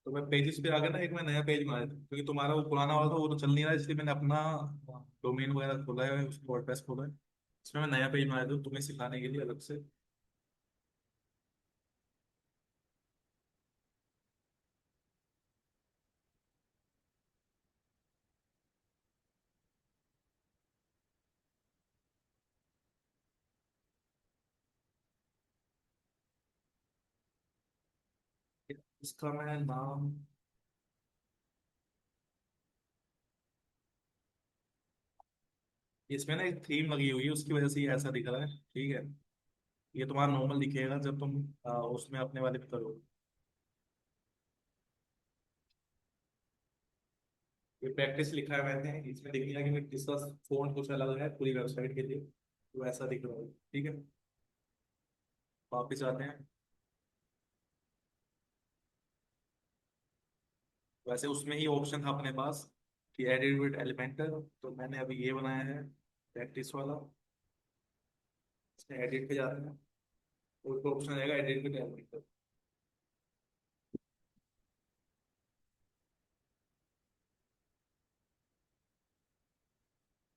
तो मैं पेजेस पे आ गया ना, एक मैं नया पेज बनाया था क्योंकि तुम्हारा वो पुराना वाला था वो तो चल नहीं रहा, इसलिए मैंने अपना डोमेन वगैरह खोला है, उसको वर्डप्रेस खोला है। इसमें मैं नया पेज बनाया था तुम्हें सिखाने के लिए अलग से। इसका मैं नाम, इसमें ना एक थीम लगी हुई है उसकी वजह से ये ऐसा दिख रहा है, ठीक है। ये तुम्हारा नॉर्मल दिखेगा जब तुम उसमें अपने वाले पे करोगे। ये प्रैक्टिस लिखा है मैंने, इसमें दिखेगा कि मैं किसका फोन कुछ अलग है पूरी वेबसाइट के लिए, तो ऐसा दिख रहा है, ठीक है। वापिस आते हैं। वैसे उसमें ही ऑप्शन था अपने पास कि एडिट विद एलिमेंटर, तो मैंने अभी ये बनाया है प्रैक्टिस वाला। इसमें एडिट पे जाते हैं, और ऑप्शन आएगा एडिट विद एलिमेंटर।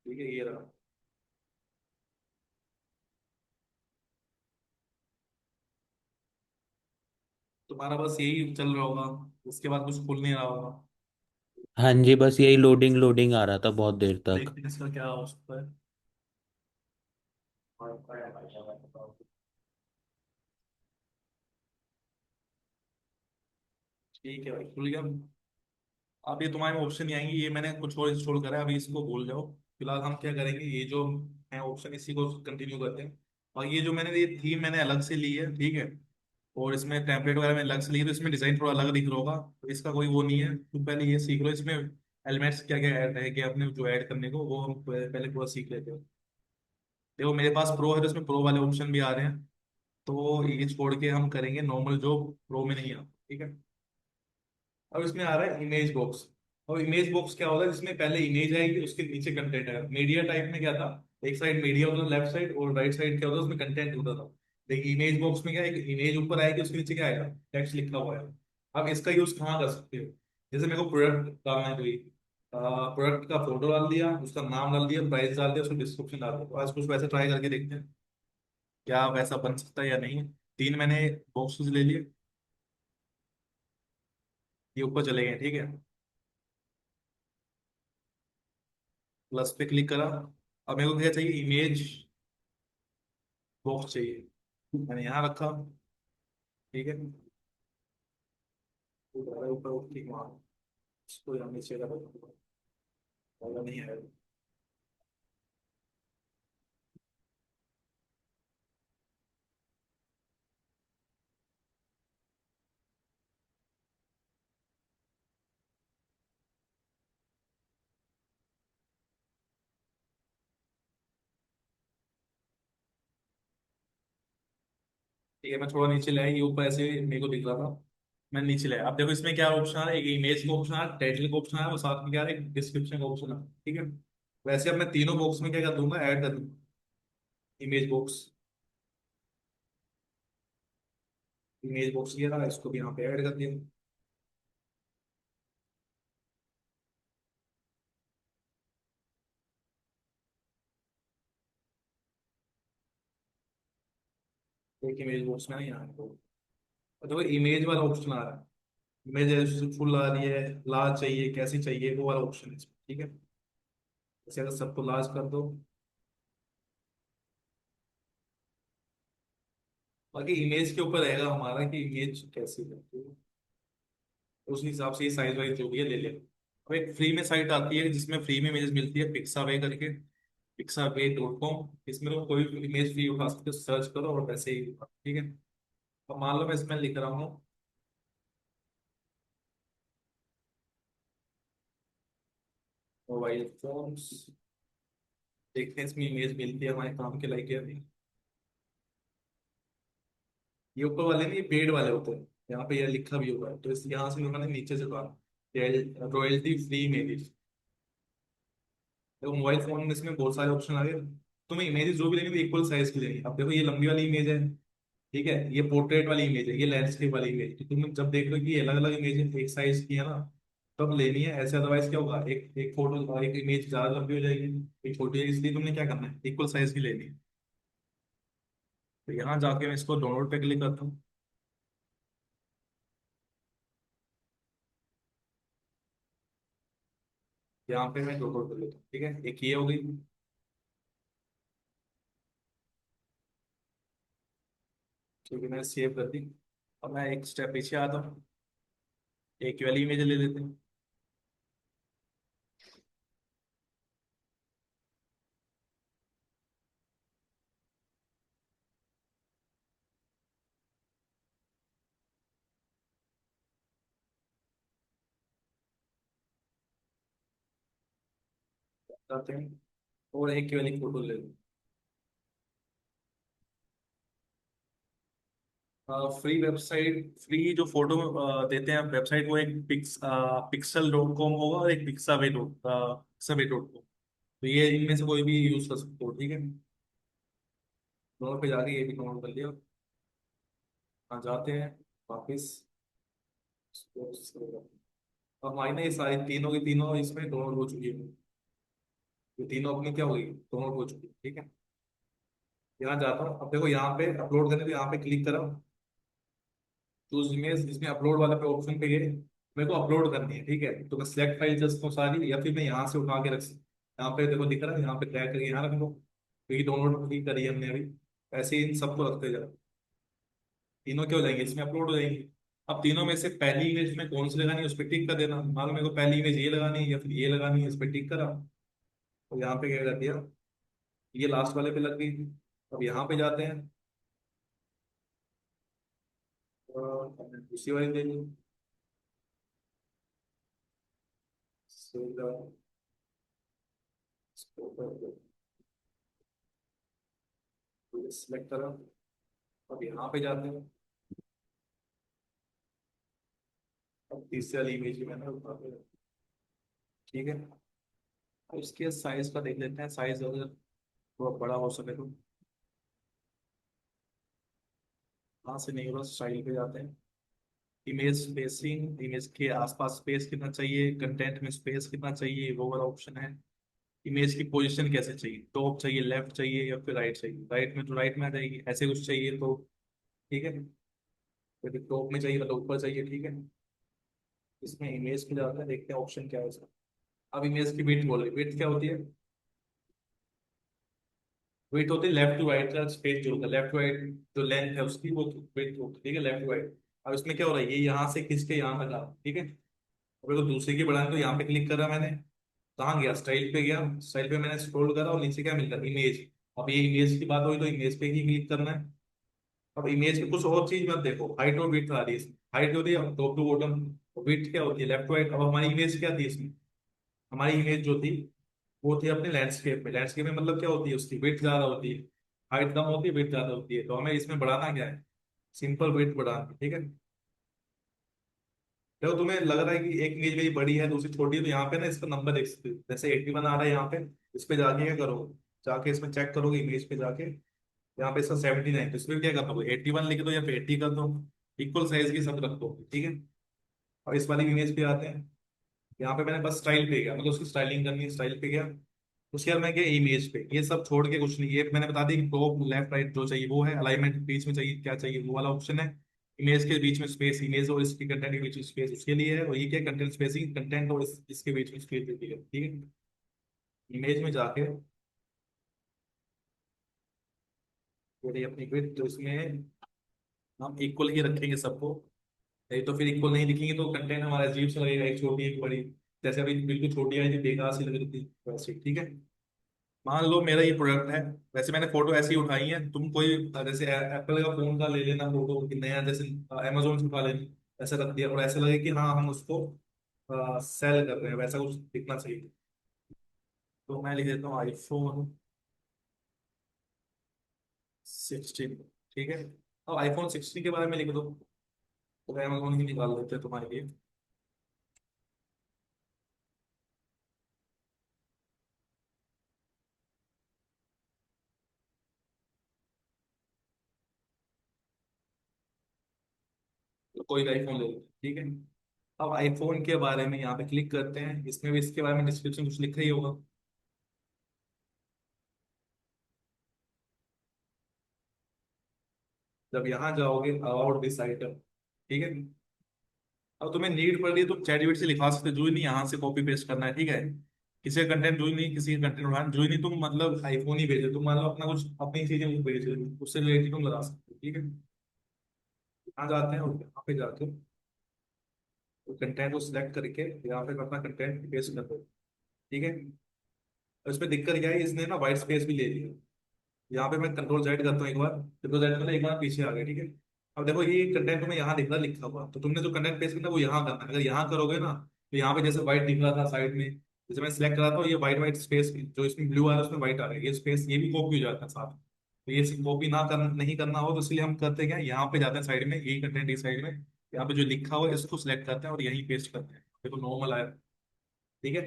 ठीक है, ये रहा। तुम्हारा बस यही चल रहा होगा, उसके बाद कुछ खुल नहीं रहा होगा। हाँ जी, बस यही लोडिंग लोडिंग आ रहा था बहुत देर तक। देखते हैं इसका क्या हो सकता है। ठीक है भाई, खुल गया। अब ये तुम्हारे ऑप्शन ही आएंगे, ये मैंने कुछ और इंस्टॉल करा है, अभी इसको भूल जाओ। फिलहाल हम क्या करेंगे, ये जो है ऑप्शन इसी को कंटिन्यू करते हैं। और ये जो मैंने ये थीम मैंने अलग से ली है, ठीक है। और इसमें टेम्पलेट वगैरह मैंने अलग से ली है, तो इसमें डिजाइन थोड़ा अलग दिख रहा होगा, तो इसका कोई वो नहीं है। तुम पहले ये सीख लो, इसमें एलिमेंट्स क्या क्या ऐड है कि अपने जो ऐड करने को, वो हम पहले पूरा सीख लेते हैं। देखो मेरे पास प्रो है तो इसमें प्रो वाले ऑप्शन भी आ रहे हैं, तो ये छोड़ के हम करेंगे नॉर्मल जो प्रो में नहीं आता, ठीक है। अब इसमें आ रहा है इमेज बॉक्स। और इमेज बॉक्स क्या होता है, जिसमें पहले इमेज आएगी उसके नीचे कंटेंट आएगा। मीडिया टाइप में क्या था, एक साइड मीडिया होता था लेफ्ट साइड, और राइट साइड क्या होता है उसमें कंटेंट होता था। देखिए इमेज बॉक्स में क्या है, एक इमेज ऊपर आएगी उसके नीचे क्या आएगा, टेक्स्ट लिखा हुआ है। अब इसका यूज कहाँ कर सकते हो, जैसे मेरे को प्रोडक्ट डालना है कोई, प्रोडक्ट का फोटो डाल दिया, उसका नाम डाल दिया, प्राइस डाल दिया, उसको डिस्क्रिप्शन डाल दिया। तो आज कुछ वैसे ट्राई करके देखते हैं क्या वैसा बन सकता है या नहीं। तीन मैंने बॉक्सेस ले लिए, ये ऊपर चले गए, ठीक है। प्लस पे क्लिक करा। अब मेरे को क्या चाहिए, इमेज बॉक्स चाहिए, मैंने यहाँ रखा, ठीक है। ऊपर ऊपर ठीक वहाँ, इसको यहाँ नीचे का वाला नहीं है। ठीक है, मैं थोड़ा नीचे लाया, ये ऊपर ऐसे मेरे को दिख रहा था, मैं नीचे लाया। अब देखो इसमें क्या ऑप्शन आ रहा है, एक इमेज का ऑप्शन आ रहा है, टाइटल का ऑप्शन आ रहा है, और साथ में क्या आ रहा है, एक डिस्क्रिप्शन का ऑप्शन आ रहा है, ठीक है। वैसे अब मैं तीनों बॉक्स में क्या कर दूंगा, ऐड कर दूंगा इमेज बॉक्स। इमेज बॉक्स ये रहा, इसको भी यहाँ पे ऐड कर दिया। एक इमेज बॉक्स में ना यहाँ पे। और देखो इमेज वाला ऑप्शन आ रहा है, इमेज जैसे फुल आ रही है, लार्ज चाहिए, कैसी चाहिए, वो वाला ऑप्शन है इसमें, ठीक है। जैसे अगर सबको लार्ज कर दो, बाकी इमेज के ऊपर रहेगा हमारा कि इमेज कैसी है, तो उस हिसाब से साइज वाइज जो भी है ले ले। अब एक फ्री में साइट आती है जिसमें फ्री में इमेज मिलती है, पिक्सावे करके, pixabay.com। इसमें तुम कोई भी इमेज फ्री उठा सकते हो, सर्च करो और वैसे ही उठा, ठीक है। अब मान लो मैं इसमें लिख रहा हूँ मोबाइल फोन्स, देखते हैं इसमें इमेज मिलती है हमारे काम के लायक या नहीं। ये ऊपर वाले नहीं, पेड वाले होते हैं, यहाँ पे ये लिखा भी हुआ है, तो इस यहाँ से उन्होंने नीचे से कहा रॉयल्टी फ्री इमेज। देखो मोबाइल फोन में इसमें बहुत सारे ऑप्शन आ गए, तुम्हें इमेजेस जो भी लेंगे इक्वल साइज की लेंगे। अब देखो ये लंबी वाली इमेज है, ठीक है, ये पोर्ट्रेट वाली इमेज है, ये लैंडस्केप वाली इमेज, तो तुम जब देख लो कि ये अलग अलग इमेज है, एक साइज की है ना, तब लेनी है। ऐसे अदरवाइज क्या होगा, एक एक फोटो, एक इमेज ज्यादा लंबी हो जाएगी, एक छोटी है, इसलिए तुमने क्या करना है, इक्वल साइज की लेनी है। तो यहाँ जाके मैं इसको डाउनलोड पे क्लिक करता हूँ। यहाँ पे मैं डाउनलोड कर लेता हूँ, ठीक है, एक ये हो गई। ठीक है, मैंने सेव कर दी। अब मैं एक स्टेप पीछे आता हूँ, एक वाली इमेज ले लेते हैं। जाते हैं और एक वाली फोटो ले लेते हैं। फ्री वेबसाइट, फ्री जो फोटो देते हैं वेबसाइट, वो एक pixel.com होगा और एक pixabay.com। तो ये इनमें से कोई भी यूज कर सकते हो, ठीक है। दोनों पे जाके ये भी डाउनलोड कर लिया। हाँ, जाते हैं वापिस। अब हमारी ना ये सारी तीनों की तीनों इसमें डाउनलोड हो चुकी है। ये तीनों अपनी क्या हो गई, डाउनलोड हो चुकी है, ठीक है। यहाँ जाता हूँ, अब देखो यहाँ पे अपलोड करने पे यहाँ पे क्लिक करा, चूज इमेज, इसमें अपलोड वाले पे ऑप्शन पे गए, मेरे को अपलोड करनी है, ठीक है। तो मैं सिलेक्ट फाइल जस्ट सारी, या फिर मैं यहाँ से उठा के रख सकता, यहाँ पे देखो दिख रहा है, यहाँ पे ड्रैग करके यहाँ रख लो, क्योंकि डाउनलोड की करी है हमने अभी। ऐसे ही इन सबको रखते जाओ, तीनों क्या हो जाएंगे, इसमें अपलोड हो जाएंगे। अब तीनों में से पहली इमेज में कौन सी लगानी है उस पर टिक कर देना। मान लो मेरे को पहली इमेज ये लगानी है या फिर ये लगानी है, इस पर टिक करा, तो यहाँ पे क्या कर दिया, ये लास्ट वाले पे लग गई। अब यहाँ पे जाते हैं, और हमने दूसरी वाली दे ली, सिलेक्ट करा। अब यहाँ पे जाते हैं, अब तीसरी वाली इमेज भी मैंने उठा के रखी, ठीक है। अब इसके साइज का देख लेते हैं, साइज अगर थोड़ा बड़ा हो सके तो। यहाँ से नहीं होगा, स्टाइल पे जाते हैं, इमेज स्पेसिंग, इमेज के आसपास स्पेस कितना चाहिए, कंटेंट में स्पेस कितना चाहिए, वो वाला ऑप्शन है। इमेज की पोजीशन कैसे चाहिए, टॉप चाहिए, लेफ्ट चाहिए या फिर राइट चाहिए, राइट में तो राइट में आ जाएगी, ऐसे कुछ चाहिए तो, ठीक है। यदि टॉप में चाहिए तो ऊपर चाहिए, ठीक है। इसमें इमेज पे जाते हैं, देखते हैं ऑप्शन क्या है इसका। अब इमेज की वेट बोल रही, वेट क्या होती है, वेट होती है लेफ्ट टू राइट का स्पेस जो होता है, लेफ्ट टू राइट जो लेंथ है उसकी, वो वेट होती है, ठीक है, लेफ्ट टू राइट। अब इसमें क्या हो रहा है, ये यहाँ से खींच के यहाँ तक आ, ठीक है। अब तो दूसरे की बढ़ाने, तो यहाँ पे क्लिक करा मैंने, कहाँ गया, स्टाइल पे गया, स्टाइल पे मैंने स्क्रॉल करा और नीचे क्या मिल रहा है, इमेज। अब ये इमेज की बात हुई तो इमेज पे ही क्लिक करना है। अब इमेज की कुछ और चीज मत देखो, हाइट और विड्थ आ रही है इसमें, हाइट होती है टॉप टू बॉटम, विड्थ क्या होती है लेफ्ट टू राइट। अब हमारी इमेज क्या थी इसमें, हमारी इमेज जो थी वो थी अपने लैंडस्केप में, लैंडस्केप में मतलब क्या होती है, उसकी विड्थ ज्यादा होती है, हाइट कम होती है, विड्थ ज्यादा होती है। तो हमें इसमें बढ़ाना क्या है, सिंपल विड्थ बढ़ाना है, ठीक है। देखो तुम्हें लग रहा है कि एक इमेज मेरी बड़ी है दूसरी छोटी है, तो यहाँ पे ना इसका नंबर देख सकते हो, जैसे 81 आ रहा है यहाँ पे, इस पे जाके क्या करो, जाके इसमें चेक करोगे इमेज पे जाके, यहाँ पे इसका 79, तो इसमें क्या कर दो, 81 लिख दो या फिर 80 कर दो, इक्वल साइज की सब रख दो, ठीक है। और इस वाली इमेज पे आते हैं, यहाँ पे मैंने बस स्टाइल पे गया, मतलब उसकी स्टाइलिंग करनी है, स्टाइल पे गया। उसके बाद मैं गया इमेज पे, ये सब छोड़ के कुछ नहीं, ये मैंने बता दी कि टॉप लेफ्ट राइट जो चाहिए वो है, अलाइनमेंट बीच में चाहिए क्या चाहिए वो वाला ऑप्शन है। इमेज के बीच में स्पेस, इमेज और इसकी कंटेंट के बीच में स्पेस उसके लिए है, और ये क्या कंटेंट स्पेसिंग, कंटेंट और इसके बीच में स्पेस देती है, ठीक है। इमेज में जाके पूरी अपनी विड्थ तो इसमें हम इक्वल ही रखेंगे सबको, नहीं तो फिर इक्वल नहीं दिखेंगे तो कंटेंट हमारा अजीब सा लगेगा, एक छोटी एक बड़ी, जैसे अभी बिल्कुल छोटी आई थी बेकार सी लग रही थी वैसे, ठीक है। मान लो मेरा ये प्रोडक्ट है, वैसे मैंने फोटो ऐसी उठाई है, तुम कोई जैसे एप्पल का फोन का ले लेना फोटो कि नया, जैसे अमेजोन से उठा लेना, ऐसा रख दिया और ऐसा लगे कि हाँ हम उसको सेल कर रहे हैं, वैसा कुछ दिखना चाहिए। तो मैं लिख देता हूँ iPhone 16, ठीक है। अब iPhone 16 के बारे में लिख दो, तो अमेजोन ही निकाल देते हैं तुम्हारे लिए। तो कोई भी आईफोन ले लेते हैं, ठीक है। अब आईफोन के बारे में यहाँ पे क्लिक करते हैं, इसमें भी इसके बारे में डिस्क्रिप्शन कुछ लिखा ही होगा। जब यहाँ जाओगे अबाउट दिस आइटम, ठीक है। अब तुम्हें नीड पड़ रही है, तुम चैटजीपीटी से लिखा सकते हो, जो ही नहीं यहाँ से कॉपी पेस्ट करना है, ठीक है। किसी का कंटेंट जो ही नहीं, किसी का कंटेंट उठाना जो ही नहीं, तुम मतलब आईफोन ही भेजो, तुम मान लो अपना कुछ अपनी चीजें कुछ भेजो, उससे रिलेटेड तुम लगा सकते हो, ठीक है। यहाँ जाते हैं और यहाँ पे जाके कंटेंट को सिलेक्ट करके यहाँ पे अपना कंटेंट पेस्ट कर दो, ठीक है। और इसमें दिक्कत क्या है, इसने ना वाइट स्पेस भी ले लिया। यहाँ पे मैं कंट्रोल जेड करता हूँ एक बार, कंट्रोल जेड करना एक बार पीछे आ गया, ठीक है। अब देखो ये कंटेंट तुम्हें यहाँ दिख रहा लिखा हुआ, तो तुमने जो कंटेंट पेस्ट करना है वो यहाँ करना है। अगर यहाँ करोगे ना, तो यहाँ पे जैसे व्हाइट दिख रहा था साइड में, जैसे मैं सिलेक्ट करा था, ये व्हाइट व्हाइट स्पेस जो इसमें ब्लू आ रहा है उसमें व्हाइट आ रहा है, ये स्पेस ये भी कॉपी हो जाता है साथ में। तो ये कॉपी ना कर नहीं करना हो, तो इसलिए हम करते क्या, यहाँ पे जाते हैं साइड में, यही कंटेंट इस साइड में, यहाँ पे जो लिखा हुआ है इसको सिलेक्ट करते हैं और यहीं पेस्ट करते हैं। देखो नॉर्मल आया, ठीक है।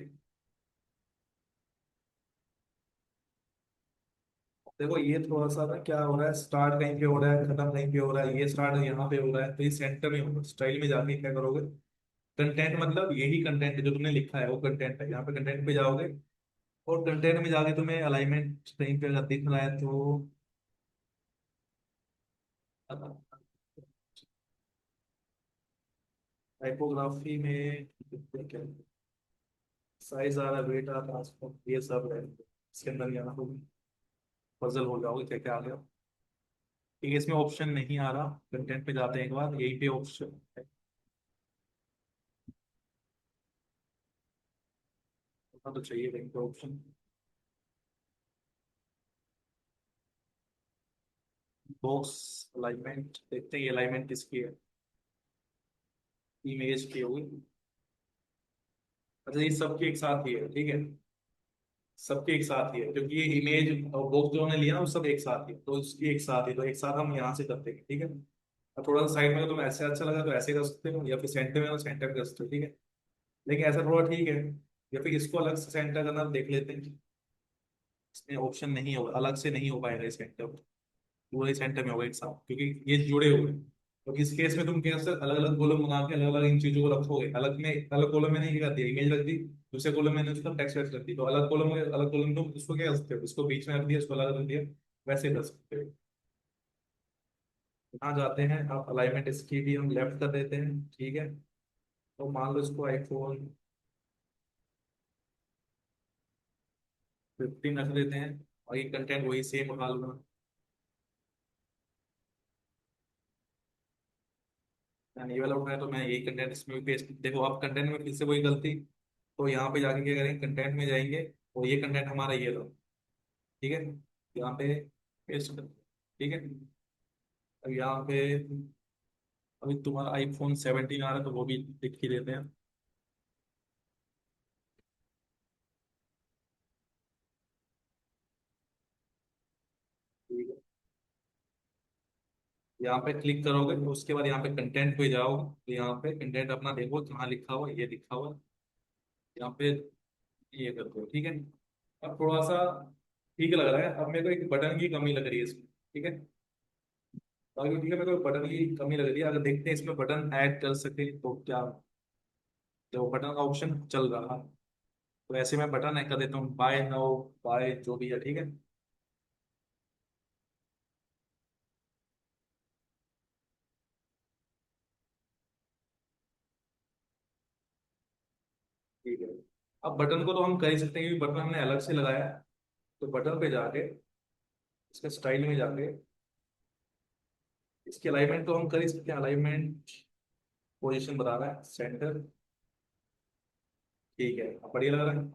देखो ये थोड़ा सा ना क्या हो रहा है, स्टार्ट कहीं पे हो रहा है, खत्म कहीं पे हो रहा है, ये स्टार्ट यहाँ पे हो रहा है, तो ये सेंटर में होगा। स्टाइल में जाके क्या करोगे, कंटेंट मतलब यही कंटेंट है जो तुमने लिखा है वो कंटेंट है, यहाँ पे कंटेंट पे जाओगे और कंटेंट में जाके तुम्हें अलाइनमेंट कहीं पे अगर दिख रहा है तो टाइपोग्राफी में साइज आ रहा है, वेट आ रहा है, ये सब है इसके अंदर। यहाँ पे पजल हो जाओगे क्या क्या आ गया, ठीक है। इसमें ऑप्शन नहीं आ रहा, कंटेंट पे जाते हैं एक बार, यही पे ऑप्शन है, तो चाहिए कहीं पे ऑप्शन। बॉक्स अलाइनमेंट देखते हैं, ये अलाइनमेंट किसकी है, इमेज की होगी। अच्छा ये सबके एक साथ ही है, ठीक है। सबके एक साथ ही है क्योंकि ये इमेज और बॉक्स जो हमने लिया ना वो सब एक साथ ही है, तो इसकी एक साथ ही, तो एक साथ हम यहाँ से करते हैं, ठीक है। अब थोड़ा सा साइड में अगर तुम ऐसे अच्छा लगा तो ऐसे कर सकते हो, या फिर सेंटर में तो सेंटर कर सकते हो, ठीक है। लेकिन ऐसा थोड़ा ठीक है, या फिर इसको अलग से सेंटर करना देख लेते हैं। इसमें ऑप्शन नहीं होगा, अलग से नहीं हो पाएगा इस सेंटर, पूरे सेंटर में होगा एक साथ, क्योंकि ये जुड़े हुए हैं। तो इस केस में तुम कैसे अलग अलग कॉलम बना के अलग अलग इन चीजों को रखोगे, अलग में अलग कॉलम में नहीं कर दिया, इमेज रख दी, दूसरे कॉलम में उसका टेक्स्ट रख दी, तो अलग कॉलम में अलग कॉलम तुम उसको क्या कर सकते हो, इसको बीच में रख दिया, इसको अलग रख दिया, वैसे कर सकते हो। यहाँ जाते हैं, आप अलाइनमेंट इसकी भी हम लेफ्ट कर देते हैं, ठीक है। तो मान लो इसको आईफोन 15 रख देते हैं, और ये कंटेंट वही सेम उठा लूंगा। मैंने ये वाला उठाया तो मैं यही कंटेंट इसमें भी पेस्ट, देखो आप कंटेंट में फिर से वही गलती, तो यहाँ पे जाके क्या करेंगे, कंटेंट में जाएंगे और ये कंटेंट हमारा ये लो, ठीक है। यहाँ पे पेस्ट कर, ठीक है। अब यहाँ पे अभी तुम्हारा आईफोन 17 आ रहा है तो वो भी लिख ही देते हैं। ठीक है। यहाँ पे क्लिक करोगे तो उसके बाद यहाँ पे कंटेंट पे जाओ, तो यहाँ पे कंटेंट अपना देखो कहाँ लिखा हुआ है, ये लिखा हुआ है यहाँ पे, ये कर दो, ठीक है। अब थोड़ा सा ठीक लग रहा है, अब मेरे को एक बटन की कमी लग रही है इसमें, ठीक है। बाकी ठीक है, मेरे को बटन की कमी लग रही है, अगर देखते हैं इसमें बटन ऐड कर सके तो क्या, तो बटन का ऑप्शन चल रहा है, तो ऐसे मैं बटन ऐड कर देता हूँ, बाय नाउ, बाय जो भी है, ठीक है। ठीक है। अब बटन को तो हम कर ही सकते हैं क्योंकि बटन हमने अलग से लगाया है, तो बटन पे जाके इसके स्टाइल में जाके इसकी अलाइनमेंट तो हम कर ही सकते हैं, अलाइनमेंट पोजीशन बता रहा है सेंटर, ठीक है। अब बढ़िया लग रहा है,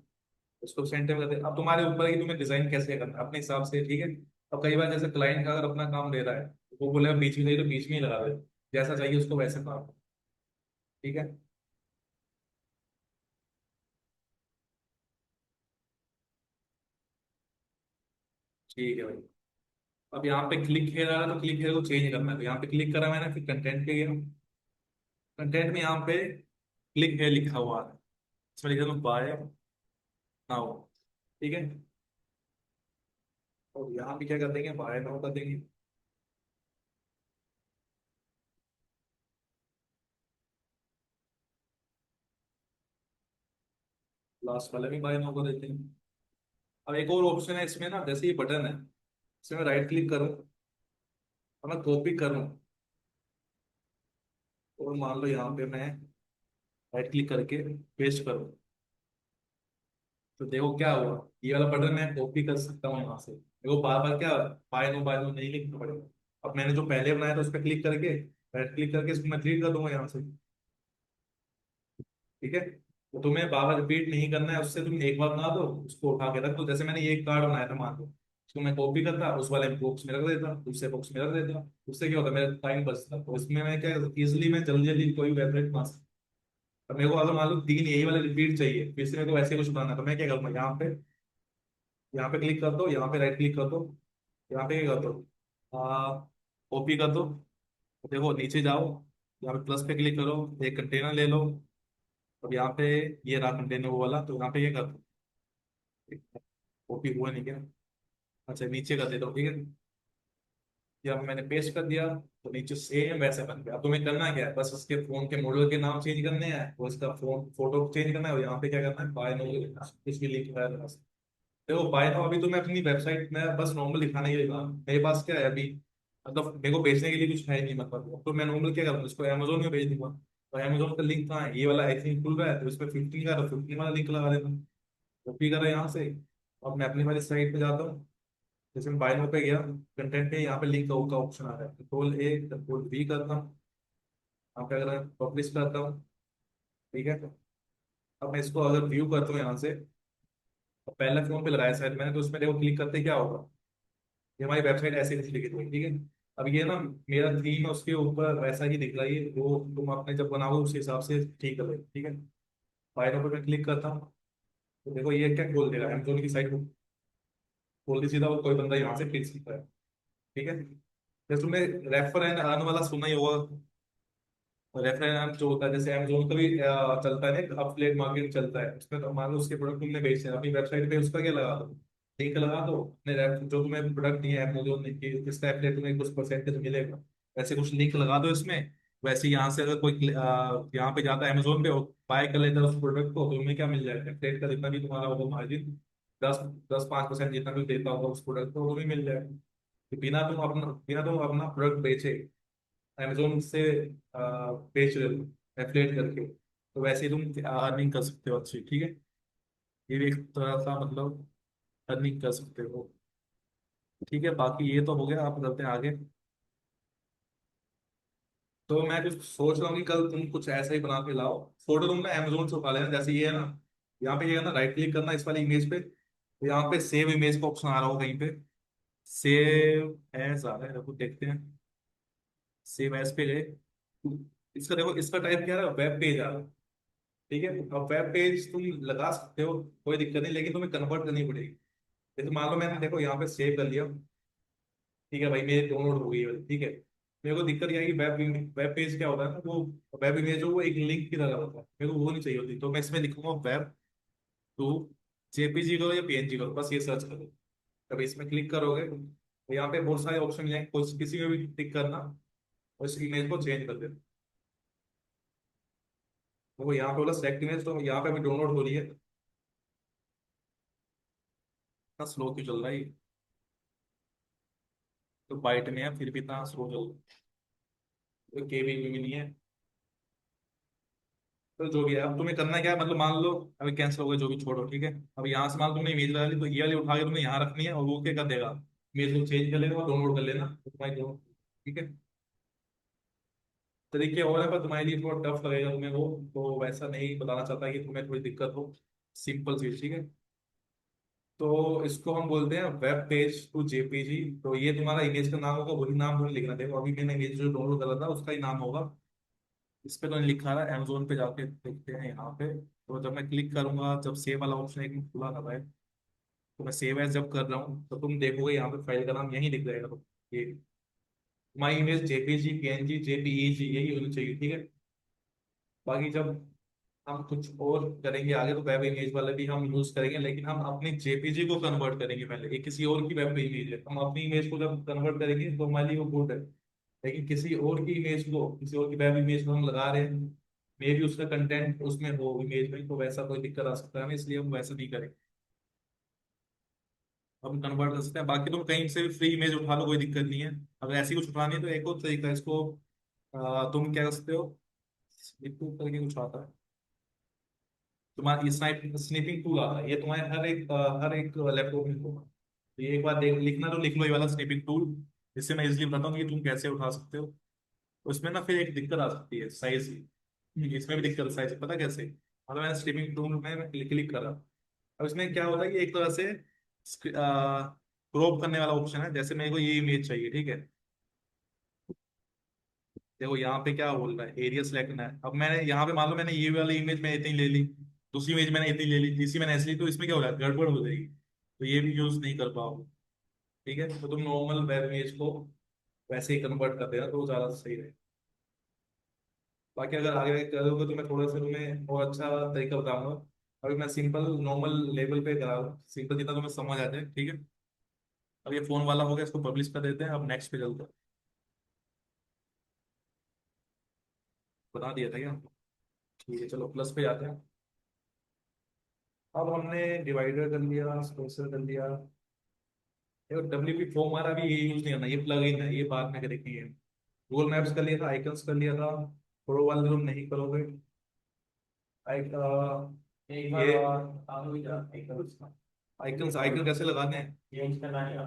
उसको सेंटर में करते हैं। अब तुम्हारे ऊपर है कि तुम्हें डिजाइन कैसे करना है अपने हिसाब से, ठीक है। अब कई बार जैसे क्लाइंट का अगर अपना काम दे रहा है, वो बोले बीच में चाहिए तो बीच में ही लगा दे, जैसा चाहिए उसको वैसे काम, ठीक है। ठीक है भाई। अब यहाँ पे क्लिक हेयर आ रहा है, तो क्लिक हेयर को चेंज करना है, तो यहाँ पे क्लिक करा मैंने, फिर कंटेंट पे गया, कंटेंट में यहाँ पे क्लिक हेयर लिखा हुआ है, इसमें लिखा हुआ बाय नाउ, ठीक है। और यहाँ पे क्या कर देंगे, बाय नाउ कर देंगे। लास्ट वाले भी बाय नाउ कर देते हैं। अब एक और ऑप्शन है इसमें ना, जैसे ये बटन है, इसमें मैं राइट क्लिक करूँ और मैं कॉपी करूँ, और मान लो यहाँ पे मैं राइट क्लिक करके पेस्ट करूँ, तो देखो क्या हुआ, ये वाला बटन मैं कॉपी कर सकता हूँ यहाँ से, देखो बार बार क्या बाय नो नहीं लिखना पड़ेगा। अब मैंने जो पहले बनाया था उस पर क्लिक करके, राइट क्लिक करके इसको मैं डिलीट कर दूंगा यहाँ से। ठीक है, तो तुम्हें बार बार रिपीट नहीं करना है, उससे तुम एक बार बना दो, उसको उठा के रख दो। जैसे मैंने ये एक कार्ड बनाया था मान लो, उसको मैं कॉपी करता, उस वाले बॉक्स में रख देता, दूसरे बॉक्स में रख देता, उससे क्या होता मेरा टाइम बचता। तो इसमें मैं क्या इजिली मैं जल्दी जल्दी कोई वेबसाइट बना सकता। अब मेरे को अगर मान लो तीन यही वाले रिपीट चाहिए, फिर से मेरे को ऐसे कुछ बनाना है, तो मैं क्या करूँगा, यहाँ पे क्लिक कर दो, यहाँ पे राइट क्लिक कर दो, यहाँ पे क्या कर दो, कॉपी कर दो। देखो नीचे जाओ, यहाँ पे प्लस पे क्लिक करो, एक कंटेनर ले लो। अब यहाँ पे ये रहा कंटेनर वो वाला, तो यहाँ पे ये कर दो, कॉपी हुआ नहीं क्या, अच्छा नीचे कर देता हूँ, ठीक है। या मैंने पेस्ट कर दिया, तो नीचे सेम वैसे बन गया। अब तुम्हें करना क्या है, बस उसके फोन के मॉडल के नाम चेंज करने हैं, और इसका फोन फोटो चेंज करना है, और यहाँ पे क्या करना है, बाय नो कुछ भी लिख रहा है बस। देखो बाय नो अभी तो मैं अपनी वेबसाइट में बस नॉर्मल दिखाने के लिए बना, मेरे पास क्या है अभी, मतलब मेरे को बेचने के लिए कुछ है नहीं, मतलब तो मैं नॉर्मल क्या करूँगा, इसको अमेजोन में भेज दूंगा। तो अमेजोन का लिंक कहाँ है, ये वाला आई थिंक खुल रहा है, तो इस पर 15 का, तो 15 वाला लिंक लगा देना, कॉपी करा यहाँ से। अब मैं अपनी वाली साइट पे जाता हूँ, जैसे मैं बाय नो पे गया, कंटेंट पे यहाँ पे लिंक का ऑप्शन आ रहा है, कंट्रोल V करता हूँ, यहाँ पे अगर पब्लिश करता हूँ, ठीक है। अब मैं इसको अगर व्यू करता हूँ यहाँ से, तो पहले फोन पे लगाया शायद मैंने, तो उसमें देखो क्लिक करते क्या होगा, ये हमारी वेबसाइट ऐसे कुछ लिखी थी, ठीक है। अब ये ना मेरा थीम है उसके ऊपर वैसा ही दिख रहा है, वो तुम अपने जब बनाओगे उस हिसाब से ठीक कर, ठीक है। बाय नो पे मैं क्लिक करता हूँ, तो देखो ये क्या खोल देगा, अमेजोन की साइट को खोल दी सीधा, और कोई बंदा यहाँ से खरीद सकता है, ठीक है। जैसे तुमने रेफर एंड अर्न वाला सुना ही होगा, रेफरेंस जो होता है, जैसे अमेजोन का भी चलता है ना, अफिलिएट मार्केटिंग चलता है, उसमें तो मान लो उसके प्रोडक्ट तुमने बेचे हैं अपनी वेबसाइट पे, उसका क्या लगा दो, लिंक लगा दो अपने जो तुम्हें प्रोडक्ट नहीं है अमेजोन ने कि इसका एफिलिएट तुम्हें कुछ परसेंटेज मिलेगा, वैसे कुछ लिंक लगा दो इसमें। वैसे यहाँ से अगर कोई यहाँ पे जाता है अमेजोन पे और बाय कर लेता है उस प्रोडक्ट को, तो तुम्हें क्या मिल जाएगा, एफिलिएट का जितना भी तुम्हारा होगा मार्जिन, 10-5% जितना भी देता होगा उस प्रोडक्ट को, वो भी मिल जाएगा। तो बिना तुम अपना प्रोडक्ट बेचे अमेजोन से बेच रहे हो एफिलिएट करके, तो वैसे ही तुम अर्निंग कर सकते हो अच्छी, ठीक है। ये भी एक तरह का मतलब अर्निंग कर सकते हो, ठीक है। बाकी ये तो हो गया, आप करते हैं आगे। तो मैं कुछ सोच रहा हूँ कि कल तुम कुछ ऐसा ही बना के लाओ, फोटो तुम ना अमेजोन से उठा लेना, जैसे ये है ना, यहाँ पे ये है ना, राइट क्लिक करना इस वाली इमेज पे, तो यहाँ पे सेव इमेज का ऑप्शन आ रहा हो कहीं पे, सेव एज आ रहा है, देखो देखते हैं। सेव एज पे गए, इसका देखो इसका टाइप क्या है, वेब पेज आ रहा है, ठीक है। अब वेब पेज तुम लगा सकते हो, कोई दिक्कत नहीं, लेकिन तुम्हें कन्वर्ट करनी पड़ेगी। जैसे मान लो मैंने देखो यहाँ पे सेव कर लिया, ठीक है भाई, मेरी डाउनलोड हो गई है, ठीक है। मेरे को दिक्कत ये आई कि वेब पेज क्या होता है ना, वो वेब इमेज हो वो एक लिंक की तरह होता है, मेरे को वो नहीं चाहिए होती, तो मैं इसमें लिखूंगा वेब टू जेपीजी करो या पीएनजी करो, बस ये सर्च करो। तब इसमें क्लिक करोगे तो यहाँ पे बहुत सारे ऑप्शन मिलेंगे, कुछ किसी में भी टिक करना, और इस इमेज को चेंज कर देना। तो वो यहाँ पे बोला सेलेक्ट इमेज, तो यहाँ पे अभी डाउनलोड हो रही है, इतना स्लो क्यों चल रहा है ये? तो बाइट में है फिर भी इतना स्लो चल रहा है, तो केबी भी नहीं है। तो जो भी है, अब तुम्हें करना क्या है, मतलब मान लो अभी कैंसिल हो गया, जो भी छोड़ो, ठीक है। अब यहाँ से मान लो तुमने इमेज लगा ली, तो ये वाली उठा के तुम्हें यहाँ रखनी है, और वो क्या कर देगा, इमेज को चेंज कर लेगा और डाउनलोड कर लेना, तो तुम्हारी दोनों, ठीक है। तरीके और है, पर तुम्हारे लिए थोड़ा टफ लगेगा तुम्हें वो, तो वैसा नहीं बताना चाहता कि तुम्हें थोड़ी दिक्कत हो, सिंपल चीज, ठीक है। तो इसको हम बोलते हैं वेब पेज टू जेपीजी। तो ये तुम्हारा इमेज का नाम होगा, वही नाम तुम्हें लिखना। देखो अभी मैंने इमेज जो डाउनलोड करा था उसका ही नाम होगा, इस पे तो नहीं लिखा रहा, अमेजोन पे जाके देखते हैं यहाँ पे। तो जब मैं क्लिक करूंगा, जब सेव वाला ऑप्शन एक में खुला था भाई, तो मैं सेव एज जब कर रहा हूँ, तो तुम देखोगे यहाँ पे फाइल का नाम यही दिख जाएगा, तो ये my image JPG PNG JPEG यही होनी चाहिए, ठीक है। बाकी जब हम कुछ और करेंगे आगे, तो वेब इमेज वाले भी हम यूज करेंगे, लेकिन हम अपनी जेपीजी को कन्वर्ट करेंगे पहले, ये किसी और की वेब इमेज है, हम अपनी इमेज को जब कन्वर्ट करेंगे तो हमारे लिए वो गुड है। लेकिन किसी और की इमेज को, किसी और की वेब इमेज को हम लगा रहे हैं, मे भी उसका कंटेंट उसमें हो इमेज में, तो वैसा कोई दिक्कत आ सकता है ना, इसलिए हम वैसा नहीं करेंगे। हम कन्वर्ट कर सकते हैं, बाकी तुम कहीं से भी फ्री इमेज उठा लो, कोई दिक्कत नहीं है। अगर ऐसी कुछ उठानी है तो एक और तरीका है इसको, तुम क्या कर सकते हो, स्निपिंग करके कुछ आता है, तुम्हारा ये स्निपिंग टूल आता है, ये तुम्हारे हर एक लैपटॉप में होगा। तो ये एक बार देख लिखना तो लिख लो, ये वाला स्निपिंग टूल। इससे मैं इजिली बताता हूँ कि तुम कैसे उठा सकते हो। उसमें ना फिर एक दिक्कत आ सकती है साइज की, इसमें भी दिक्कत साइज, पता कैसे, मतलब मैंने स्निपिंग टूल में क्लिक करा। अब इसमें क्या होता है कि एक तरह से क्रॉप करने वाला ऑप्शन है, जैसे मेरे को ये इमेज चाहिए, ठीक है। देखो यहाँ पे क्या बोल रहा है, एरिया सेलेक्ट करना है। अब मैंने यहाँ पे मान लो मैंने ये वाली इमेज मैं इतनी ले ली, दूसरी इमेज मैंने इतनी ले ली, तीसरी मैंने ऐसी ली, तो इसमें क्या हो रहा है, गड़बड़ हो जाएगी, तो ये भी यूज नहीं कर पाओगे। ठीक है, तो तुम नॉर्मल वेब इमेज को वैसे ही कन्वर्ट कर देना तो ज्यादा सही रहेगा। बाकी अगर आगे करोगे तो मैं थोड़ा सा तुम्हें और अच्छा तरीका बताऊंगा। अभी मैं सिंपल नॉर्मल लेवल पे करा रहा हूँ, सिंपल जितना तुम्हें समझ आ जाए, ठीक है। अब ये फोन वाला हो गया, इसको पब्लिश कर देते हैं, अब नेक्स्ट पे चलते हैं। बता दिया था क्या? ठीक है, चलो प्लस पे जाते हैं। अब हमने डिवाइडर कर लिया, स्पेसर कर लिया। डब्ल्यू पी फॉर्म हमारा भी ये यूज नहीं करना, ये प्लग इन है, ये बाद में करेंगे। गूगल मैप्स कर लिया था, आइकन्स कर लिया था, प्रो वाले तुम नहीं करोगे। एक एक बार आइकन्स आइकन कैसे लगाने हैं, ये करना है।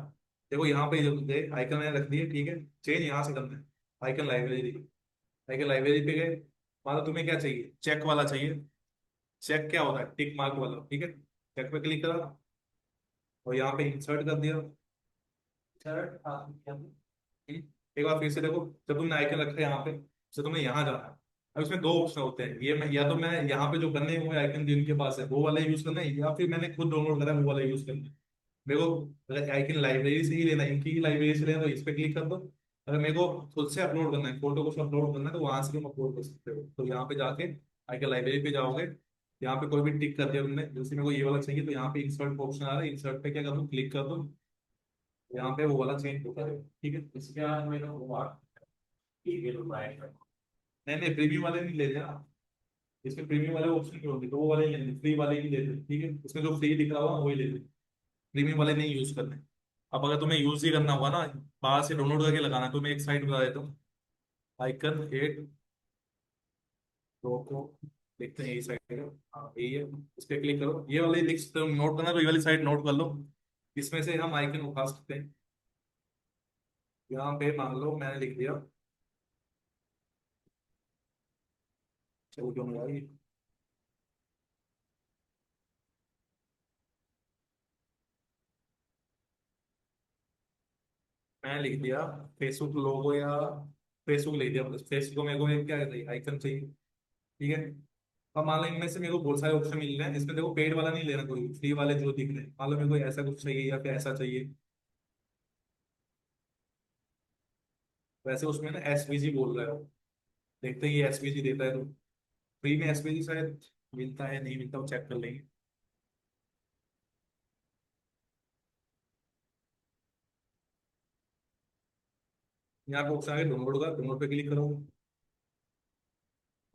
देखो यहाँ पे जो आइकन मैंने रख दिए, ठीक है। चेंज यहाँ से करना है, आइकन लाइब्रेरी। आइकन लाइब्रेरी पे गए, मान लो तुम्हें क्या चाहिए, चेक वाला चाहिए। चेक क्या होता है, टिक मार्क वाला, ठीक है। चेक पे क्लिक करा और यहाँ पे इंसर्ट कर दिया। एक बार फिर से देखो, जब तुमने आइकन रखा है यहाँ पे, तो तुमने यहाँ जाना है। अब इसमें दो ऑप्शन होते हैं, ये मैं या तो मैं यहाँ पे जो बने हुए आइकन जिनके पास है वो वाला यूज करना है, या फिर मैंने खुद डाउनलोड करा है वो वाला यूज करना है। मेरे को अगर आइकन लाइब्रेरी से ही लेना है, इनकी लाइब्रेरी से लेना है, तो इस पे क्लिक कर दो। अगर मेरे को खुद से अपलोड करना है, फोटो को अपलोड करना है, तो वहां से तुम अपलोड कर सकते हो। तो यहाँ पे जाके आइकन लाइब्रेरी पे जाओगे, यहाँ पे कोई भी टिक कर दिया तुमने, जैसे मेरे को ये वाला चाहिए, तो यहाँ पे इंसर्ट का ऑप्शन आ रहा है, इंसर्ट पे क्या कर दो, क्लिक कर दो। यहाँ पे वो वाला चेंज होता है, ठीक है। इसके बाद मेरे को नहीं नहीं, प्रीमियम वाले नहीं लेते ना। इसमें प्रीमियम वाले ऑप्शन क्यों होंगे, तो वो वाले ही लेते, फ्री वाले ही लेते, ठीक है। उसमें जो फ्री दिख रहा होगा वही लेते, प्रीमियम वाले नहीं यूज करते। अब अगर तुम्हें यूज ही करना होगा ना, बाहर से डाउनलोड करके लगाना, तो मैं एक साइट बता देता हूँ, आइकन एट प्रो को देखते हैं, यही साइट है। हाँ यही है, इस पे क्लिक करो, ये वाली लिंक्स तुम नोट करना, तो ये वाली साइट नोट कर लो। इसमें से हम आइकन उठा सकते हैं। यहाँ पे मान लो मैंने लिख दिया, चलो क्यों नहीं आई, मैंने लिख दिया फेसबुक लोगो, या फेसबुक लिख दिया, बस फेसबुक को मेरे को एक क्या चाहिए, आइकन चाहिए, ठीक है। अब मान लो इनमें से मेरे को बहुत सारे ऑप्शन मिल रहे हैं, इसमें देखो पेड वाला नहीं लेना, कोई फ्री वाले जो दिख रहे हैं, मान लो मेरे को ऐसा कुछ चाहिए या फिर ऐसा चाहिए। वैसे उसमें ना एसवीजी बोल रहा है, देखते हैं ये एसवीजी देता है तो। फ्री में एसवीजी शायद मिलता है, नहीं मिलता, वो चेक कर लेंगे। यहाँ पे ऑप्शन आ गया डाउनलोड का, डाउनलोड पे क्लिक करो।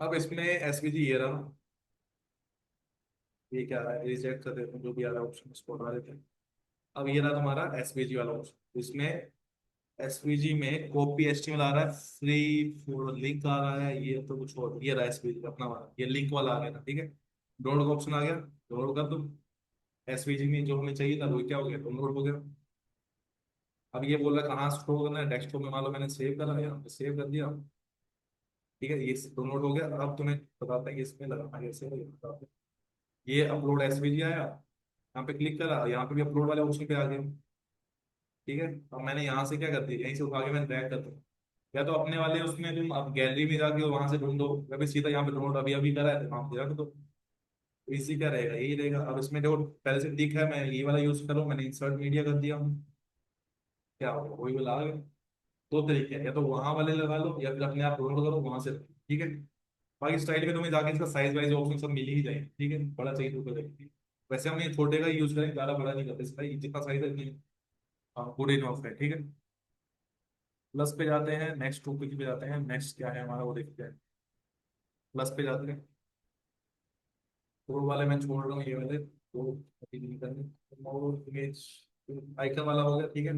अब इसमें एसवीजी ये रहा, ये क्या रहा है, रिजेक्ट कर देते हैं, जो भी आ रहा है ऑप्शन उसको हटा देते हैं। अब ये रहा तुम्हारा एसवीजी वाला ऑप्शन, इसमें एसवीजी में कॉपी एचटीएमएल आ रहा है, फ्री फॉर लिंक आ रहा है, ये तो कुछ और, ये रहा एसवीजी अपना वाला, ये लिंक वाला आ गया ना, ठीक है। डाउनलोड का ऑप्शन आ गया, डाउनलोड कर दो। एसवीजी में जो हमें चाहिए था वो क्या हो गया, डाउनलोड हो गया। अब ये बोल रहा है कहाँ स्टोर करना है, डेस्कटॉप में मान लो मैंने सेव करा, यहाँ पे सेव कर दिया, ठीक है। ये डाउनलोड हो गया। अब तुम्हें बताते हैं कि इसमें लगाना कैसे है, ये बताते हैं। ये अपलोड एसवीजी आया, यहाँ पे क्लिक करा, यहाँ पे भी अपलोड वाले ऑप्शन पे आ गया, ठीक है। अब मैंने यहाँ से क्या कर दिया, यहीं से उठा के मैंने ड्रैग कर दिया। या तो अपने वाले उसमें तुम अब गैलरी में जाके वहां से ढूंढो, या फिर सीधा यहाँ पे डाउनलोड अभी अभी करा है तो वहां पे जाके तो इजी क्या रहेगा, यही रहेगा। अब इसमें देखो पहले से दिखा है, मैं ये वाला यूज करूँ, मैंने इंसर्ट मीडिया कर दिया, क्या होगा, वही वाला आ गया। दो तरीके हैं, या तो वहां वाले लगा लो या फिर अपने आप डाउनलोड करो वहां से, ठीक है। बाकी स्टाइल में तुम्हें जाके इसका साइज वाइज ऑप्शन सब मिल ही जाएंगे, ठीक है। बड़ा चाहिए तो करेंगे, वैसे हम ये छोटे का यूज करें, ज्यादा बड़ा नहीं करते इसका, जितना साइज है इतनी गुड इनफ है, ठीक है। प्लस पे जाते हैं, नेक्स्ट टॉपिक पे जाते हैं, नेक्स्ट क्या है हमारा वो देखते हैं। प्लस पे जाते हैं, वो वाले मैं छोड़ रहा हूँ, ये वाले वो अभी नहीं करने। और इमेज आइकन वाला हो गया, ठीक है।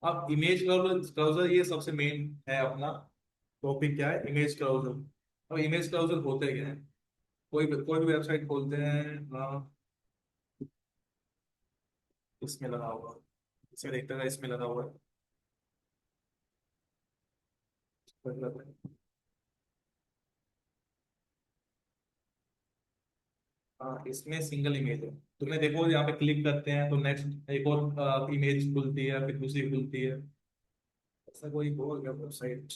अब इमेज क्राउजर ये सबसे मेन है अपना टॉपिक, क्या है इमेज क्राउजर। अब इमेज क्राउजर होते क्या है, कोई भी वेबसाइट खोलते हैं, इसमें लगा हुआ, इसमें देखते हैं इसमें लगा हुआ है। हाँ, इसमें सिंगल इमेज है। तुमने देखो यहाँ पे क्लिक करते हैं तो नेक्स्ट एक और इमेज खुलती है, फिर दूसरी खुलती है। ऐसा कोई हो गया वेबसाइट,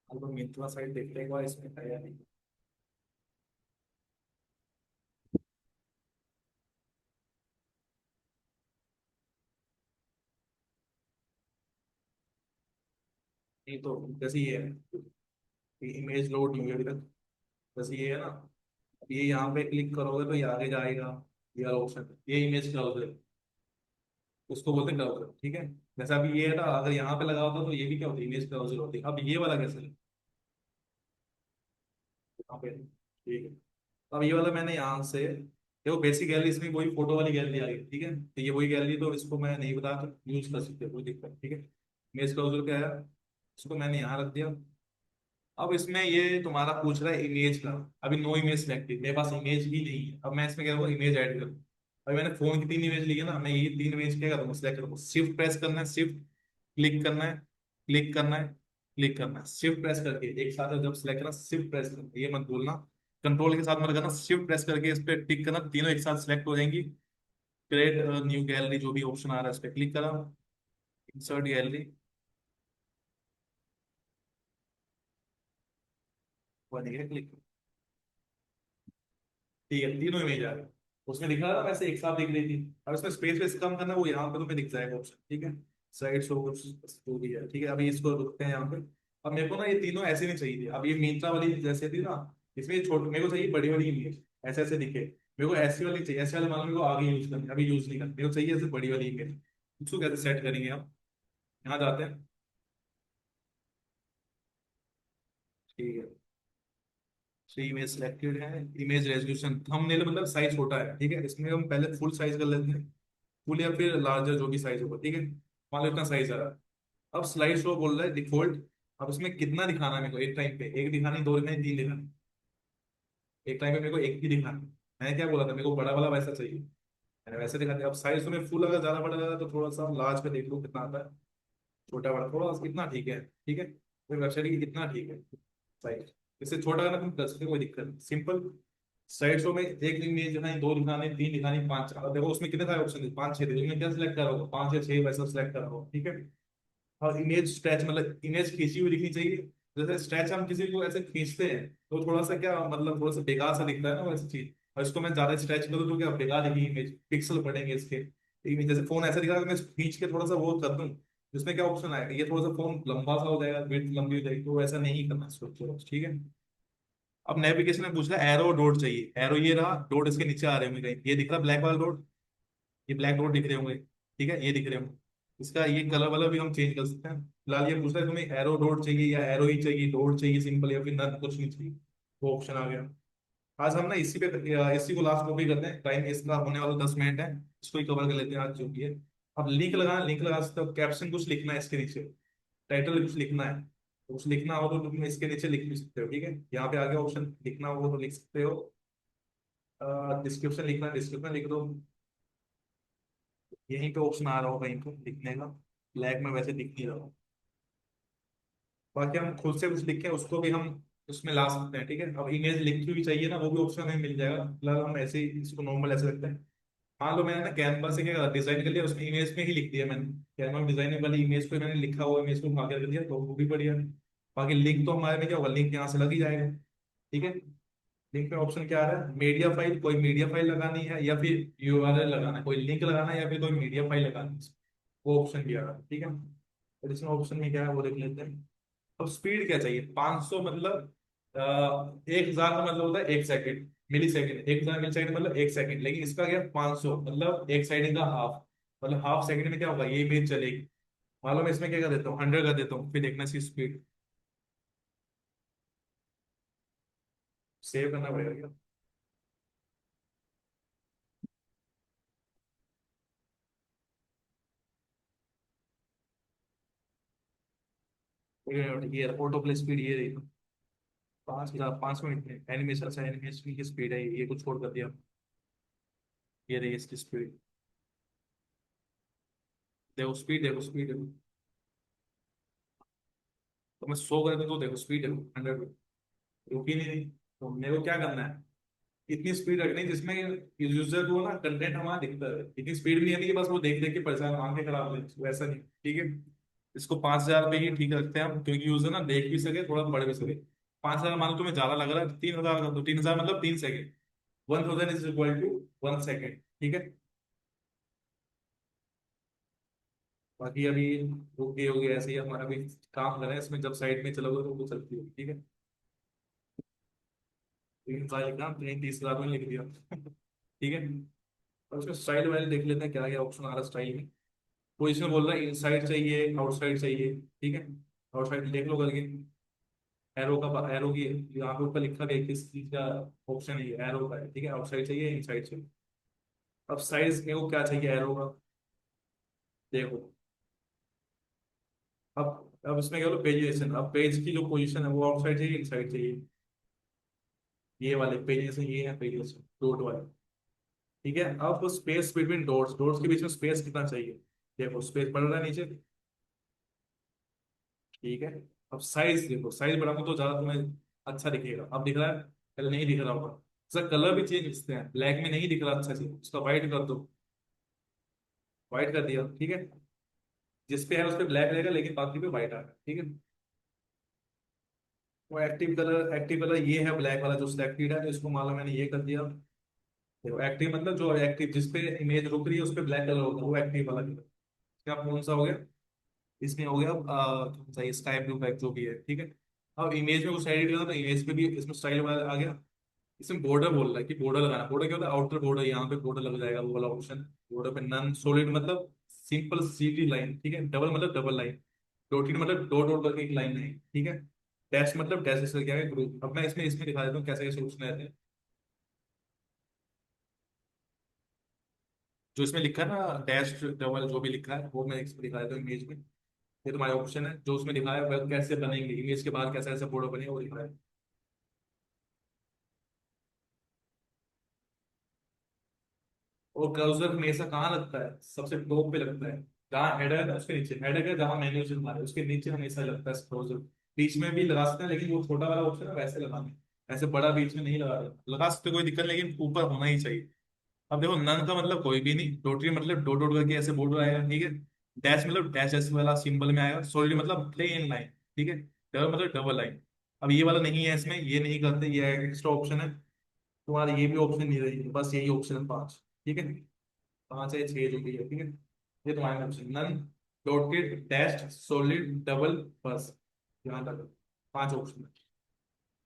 अब मिंत्रा साइट देखते हैं एक बार इसमें है या नहीं। नहीं तो जैसे ये है, इमेज लोड नहीं हुई अभी तक, जैसे ये है ना, अब ये यहाँ पे क्लिक करोगे तो ये आगे जाएगा, ये वाला ऑप्शन, ये इमेज क्राउजर, उसको बोलते हैं क्राउजर, ठीक है। जैसे अभी ये है ना, अगर यहाँ पे लगा होता तो ये भी क्या होती है, इमेज क्राउजर होती है। अब ये वाला कैसे है? यहाँ पे, ठीक है। अब ये वाला मैंने यहाँ से, देखो बेसिक गैलरी इसमें वही फोटो वाली गैलरी आ गई, ठीक है। तो ये वही गैलरी, तो इसको मैं नहीं बता, यूज कर सकते, कोई दिक्कत नहीं, ठीक है। इमेज क्राउजर क्या है, इसको मैंने यहाँ रख दिया। अब इसमें ये तुम्हारा पूछ रहा है इमेज का, अभी नो इमेज सिलेक्टेड, मेरे पास इमेज ही नहीं है। अब मैं इसमें क्या करूँगा, इमेज ऐड करूँ। अभी मैंने फोन की 3 इमेज ली है ना, मैं ये 3 इमेज क्या करूँगा, सिलेक्ट करूँगा, शिफ्ट प्रेस करना है, शिफ्ट क्लिक करना है, क्लिक करना है, क्लिक करना है, शिफ्ट प्रेस करके एक साथ जब सिलेक्ट करना, शिफ्ट प्रेस करना, ये मत भूलना। कंट्रोल के साथ मत करना, शिफ्ट प्रेस करके इस पर टिक करना, तीनों एक साथ सिलेक्ट हो जाएंगी। क्रिएट न्यू गैलरी जो भी ऑप्शन आ रहा है इस पर क्लिक करा, इंसर्ट गैलरी, बन गया, क्लिक, ठीक है, तीनों इमेज आ गई। उसमें दिखा रहा था वैसे एक साथ दिख रही थी। अब इसमें स्पेस वेस कम करना, वो यहाँ पे तुम्हें दिख जाएगा ऑप्शन, ठीक है। साइड शो जो भी है, ठीक है। अभी इसको रुकते हैं यहाँ पे। अब मेरे को ना ये तीनों ऐसे नहीं चाहिए थी, अब ये मिंत्रा वाली जैसे थी ना, इसमें ये छोटे मेरे को चाहिए, बड़ी बड़ी इमेज ऐसे ऐसे दिखे। मेरे को ऐसी वाली चाहिए, ऐसे वाले मान लो मेरे को आगे यूज करनी है, अभी यूज नहीं करनी, मेरे को चाहिए ऐसे बड़ी वाली इमेज। उसको कैसे सेट करेंगे हम, यहाँ जाते हैं, ठीक है। तो इमेज सिलेक्टेड है, इमेज रेजोल्यूशन थंबनेल मतलब साइज छोटा है, ठीक है। इसमें हम पहले फुल साइज कर लेते हैं, फुल या फिर लार्जर जो भी साइज होगा, ठीक है। मान लो इतना साइज आ रहा है। अब स्लाइड शो बोल रहा है डिफॉल्ट। अब इसमें कितना दिखाना है मेरे को, एक टाइम पे एक दिखानी, दो दिखानी, तीन दिखानी, एक टाइम पे मेरे को एक ही दिखाना है। मैंने क्या बोला था, मेरे को बड़ा वाला वैसा चाहिए, मैंने वैसे दिखा दिया। अब साइज तो में फुल अगर ज्यादा बड़ा ज्यादा तो थोड़ा सा लार्ज पे देख लो कितना आता है, छोटा बड़ा थोड़ा सा कितना ठीक है, ठीक है। कोई वेबसाइट की कितना ठीक है साइज, इससे छोटा करना तुम कर सकते हो, कोई दिक्कत नहीं, सिंपल। साइड शो में एक इमेज दिखानी, दो दिखाने, तीन दिखानी, पांच, अब देखो उसमें कितने सारे ऑप्शन है, पांच छह थे, उसमें क्या सिलेक्ट करा होगा, पांच या छह वैसा सिलेक्ट करा होगा, ठीक है। और इमेज स्ट्रेच मतलब इमेज खींची हुई दिखनी चाहिए। जैसे स्ट्रेच हम किसी को ऐसे खींचते हैं तो थोड़ा सा क्या मतलब थोड़ा सा बेकार सा दिखता है ना वैसी चीज, और इसको मैं ज्यादा स्ट्रेच करूँ तो क्या बेकार दिखेगी इमेज, पिक्सल पड़ेंगे इसके। इमेज जैसे फोन ऐसा दिख रहा है, मैं इसको खींच के थोड़ा सा वो कर दूं, जिसमें क्या ऑप्शन आएगा, ये थोड़ा सा फोन लंबा सा हो जाएगा, विड्थ लंबी हो जाएगी, तो ऐसा नहीं करना इसको थोड़ा, ठीक है। अब नेविगेशन में पूछ रहा है एरो डॉट चाहिए, एरो ये रहा, डॉट इसके नीचे आ रहे होंगे कहीं, ये दिख रहा ब्लैक वाला डॉट, ये ब्लैक डॉट दिख रहे होंगे, ठीक है, ये दिख रहे होंगे। इसका ये कलर वाला भी हम चेंज कर सकते हैं। फिलहाल ये पूछ रहा है तुम्हें एरो डॉट चाहिए या एरो ही चाहिए, डॉट चाहिए सिंपल, या फिर नन कुछ नहीं चाहिए, वो ऑप्शन आ गया। आज हम ना इसी पे इसी को लास्ट कॉपी करते हैं, टाइम इसका होने वाला 10 मिनट है, इसको ही कवर कर लेते हैं आज जो भी है। अब लिंक लगा सकते हो, कैप्शन कुछ लिखना है इसके नीचे, टाइटल कुछ लिखना है, तो कुछ लिखना हो तो तुम इसके नीचे लिख भी सकते हो, ठीक है। यहाँ पे आगे ऑप्शन लिखना हो तो लिख सकते हो, डिस्क्रिप्शन लिखना है डिस्क्रिप्शन लिख दो, यहीं पे ऑप्शन आ रहा होगा इनको लिखने का, ब्लैक में वैसे दिख नहीं रहा। बाकी हम खुद से कुछ लिख के उसको भी हम उसमें ला सकते हैं, ठीक है। अब इमेज लिखी हुई चाहिए ना, वो भी ऑप्शन हमें मिल जाएगा, फिलहाल हम ऐसे ही इसको नॉर्मल ऐसे रखते हैं। मान लो मैंने ना कैनवा से क्या डिजाइन कर लिया, उसमें इमेज में ही लिख दिया मैंने, कैनवा में डिजाइन वाली इमेज को मैंने लिखा हुआ इमेज को उठा के रख दिया, तो वो भी बढ़िया है। बाकी लिंक तो हमारे में क्या होगा, लिंक यहाँ से लग ही जाएगा, ठीक है। लिंक में ऑप्शन क्या आ रहा है, मीडिया फाइल, कोई मीडिया फाइल लगानी है या फिर यूआरएल लगाना है, कोई लिंक लगाना है या फिर कोई मीडिया फाइल लगानी है, वो ऑप्शन भी आ रहा है, ठीक है। एडिशनल ऑप्शन में क्या है वो देख लेते हैं। अब स्पीड क्या चाहिए, 500 मतलब 1000 का मतलब होता है 1 सेकंड, मिली सेकंड, 1000 मिली सेकंड मतलब 1 सेकंड, लेकिन इसका क्या 500 मतलब एक सेकंड का हाफ, मतलब हाफ सेकंड में क्या होगा ये इमेज चलेगी। मान लो मैं इसमें क्या कर देता हूँ, 100 कर देता हूँ, फिर देखना इसकी स्पीड, सेव करना पड़ेगा क्या? ये ऑटो प्ले स्पीड ये रही 5,000 5 मिनट में एनिमेशन से एनिमेशन की स्पीड है ये कुछ छोड़ कर दिया। ये रही इसकी स्पीड। देखो स्पीड, देखो स्पीड देखो। तो मैं 100 कर दूं तो देखो स्पीड देखो 100। रुकी नहीं रही। तो मेरे को क्या करना है, इतनी स्पीड रखनी है जिसमें यूजर को ना कंटेंट हमारा दिखता है। इतनी स्पीड भी नहीं है कि बस वो देख देख के परेशान आंखें खराब हो जाए, वैसा नहीं, ठीक है। इसको 5,000 पे ही ठीक रखते हैं हम, क्योंकि यूजर ना देख भी सके थोड़ा पढ़ भी सके। 5,000 मान लो तुम्हें ज्यादा लग रहा है, 3,000 कर दो। 3,000 मतलब 3 सेकंड। 1,000 = 1 सेकंड, ठीक है। बाकी अभी रुक गई होगी ऐसे ही, हमारा भी काम कर रहे हैं इसमें, जब साइड में चलोगे तो वो चलती होगी, ठीक है। 3,000 लिखा, कहीं 30,000 में लिख दिया ठीक है। और उसमें स्टाइल वाइल देख लेते हैं क्या क्या ऑप्शन आ रहा है स्टाइल में। वो इसमें बोल रहा है इनसाइड चाहिए आउटसाइड चाहिए, ठीक है। आउटसाइड देख लो करके। एरो का, एरो की यहाँ पे ऊपर लिखा है किस चीज का ऑप्शन है, एरो का है, ठीक है। आउटसाइड चाहिए इनसाइड चाहिए। अब साइज में वो क्या चाहिए एरो का, देखो। अब इसमें क्या बोलो पेज, अब पेज की जो पोजीशन है वो आउटसाइड चाहिए इनसाइड चाहिए। ये वाले पेजेस ये है पेजेस डॉट वाले, ठीक है। अब स्पेस बिटवीन डॉट्स, डॉट्स के बीच में स्पेस कितना चाहिए, देखो स्पेस बढ़ रहा है नीचे, ठीक है। अब साइज देखो, साइज बढ़ाऊंगा तो ज्यादा तुम्हें अच्छा दिखेगा। अब दिख रहा है, पहले नहीं दिख रहा होगा। इसका कलर भी चेंज करते हैं, ब्लैक में नहीं दिख रहा अच्छा से, उसका व्हाइट कर दो। व्हाइट कर दिया, ठीक है। जिस पे है उस पे ब्लैक रहेगा लेकिन बाकी पे व्हाइट आ रहा है, ठीक है। वो एक्टिव कलर ये है ब्लैक वाला जो सिलेक्टेड है, तो इसको मान लो मैंने ये कर दिया। देखो एक्टिव मतलब जो एक्टिव जिस पे इमेज रुक रही है उस पे ब्लैक कलर होगा, वो एक्टिव वाला कलर। क्या कौन सा हो गया, इसमें हो गया कौन सा स्काई ब्लू बैक जो भी है, ठीक है। अब इमेज में कुछ एडिट करना तो इमेज पे भी इसमें स्टाइल वाला आ गया। इसमें बॉर्डर बोल रहा है कि बॉर्डर लगाना, बॉर्डर क्या होता है, आउटर बॉर्डर, यहाँ पे बॉर्डर लग जाएगा वो वाला ऑप्शन। बॉर्डर पे नन सॉलिड मतलब सिंपल सीधी लाइन, ठीक है। डबल मतलब डबल लाइन। डॉटेड मतलब डॉट डॉट करके एक लाइन है, ठीक है। डैश मतलब डैश से क्या है ग्रुप। अब मैं इसमें इसमें दिखा देता हूँ कैसे कैसे ऑप्शन रहते हैं। जो इसमें लिखा है ना डैश डबल जो भी लिखा है वो मैं इसमें दिखा देता हूँ इमेज में। ये तुम्हारे ऑप्शन है, जो उसमें दिखाया है वह कैसे बनेंगे, इमेज के बाद कैसे कैसे बॉर्डर बनेगा वो दिखाया है। और कर्सर हमेशा कहाँ लगता है, सबसे टॉप पे लगता है। जहाँ हेडर है उसके नीचे, हेडर है जहाँ मेन्यू से हमारे उसके नीचे हमेशा लगता है कर्सर। बीच में भी लगा सकते हैं लेकिन वो छोटा वाला ऑप्शन है वैसे लगाने, ऐसे बड़ा बीच में नहीं लगा सकते कोई दिक्कत, लेकिन ऊपर होना ही चाहिए। अब देखो नन का मतलब कोई भी नहीं, डोटरी मतलब डॉट डॉट करके ऐसे बॉर्डर आएगा, ठीक है। डैश मतलब डैश ऐसे वाला सिंबल में आएगा। सॉलिड मतलब प्लेन लाइन, ठीक है। डबल मतलब डबल लाइन। अब ये वाला नहीं है इसमें, ये नहीं करते, ये एक्स्ट्रा ऑप्शन है। तुम्हारा ये भी ऑप्शन नहीं रहेगी, बस यही ऑप्शन है 5, ठीक है। 5 है 6 जो भी है, ठीक है। ये तुम्हारे option none, dotted, dash, solid, double, बस यहाँ तक 5 ऑप्शन है।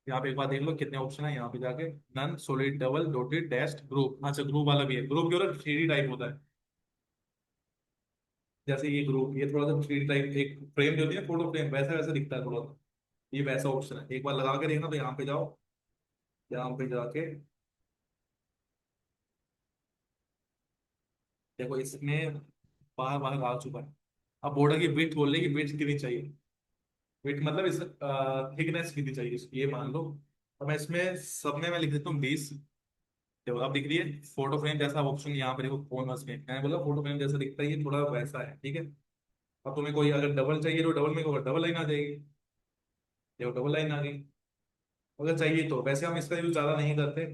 यहाँ पे एक बार देख लो कितने ऑप्शन है यहाँ पे जाके। None, solid, double, dotted, dash, group. अच्छा ग्रुप वाला भी है, ग्रुप की और 3D टाइप होता है। जैसे ये ग्रुप, ये थोड़ा सा 3D टाइप एक फ्रेम जो होती है फोटो फ्रेम, वैसा वैसा दिखता है थोड़ा सा। ये वैसा ऑप्शन है, एक बार लगा के देखना। तो यहाँ पे जाओ, यहाँ पे जाके देखो इसमें बाहर बाहर आ चुका है। अब बॉर्डर की विड्थ बोल रही है कि विड्थ कितनी चाहिए। विड्थ मतलब इस थिकनेस कितनी चाहिए ये मान लो। अब मैं इसमें सब में मैं लिख देता हूँ 20। देखो अब दिख रही है फोटो फ्रेम जैसा ऑप्शन यहाँ पे, देखो फोन में मैंने बोला फोटो फ्रेम जैसा दिखता है, ये थोड़ा वैसा है, ठीक है। अब तुम्हें कोई अगर डबल चाहिए तो डबल में डबल लाइन आ जाएगी। देखो डबल लाइन आ गई। अगर चाहिए तो वैसे हम इसका यूज ज्यादा नहीं करते,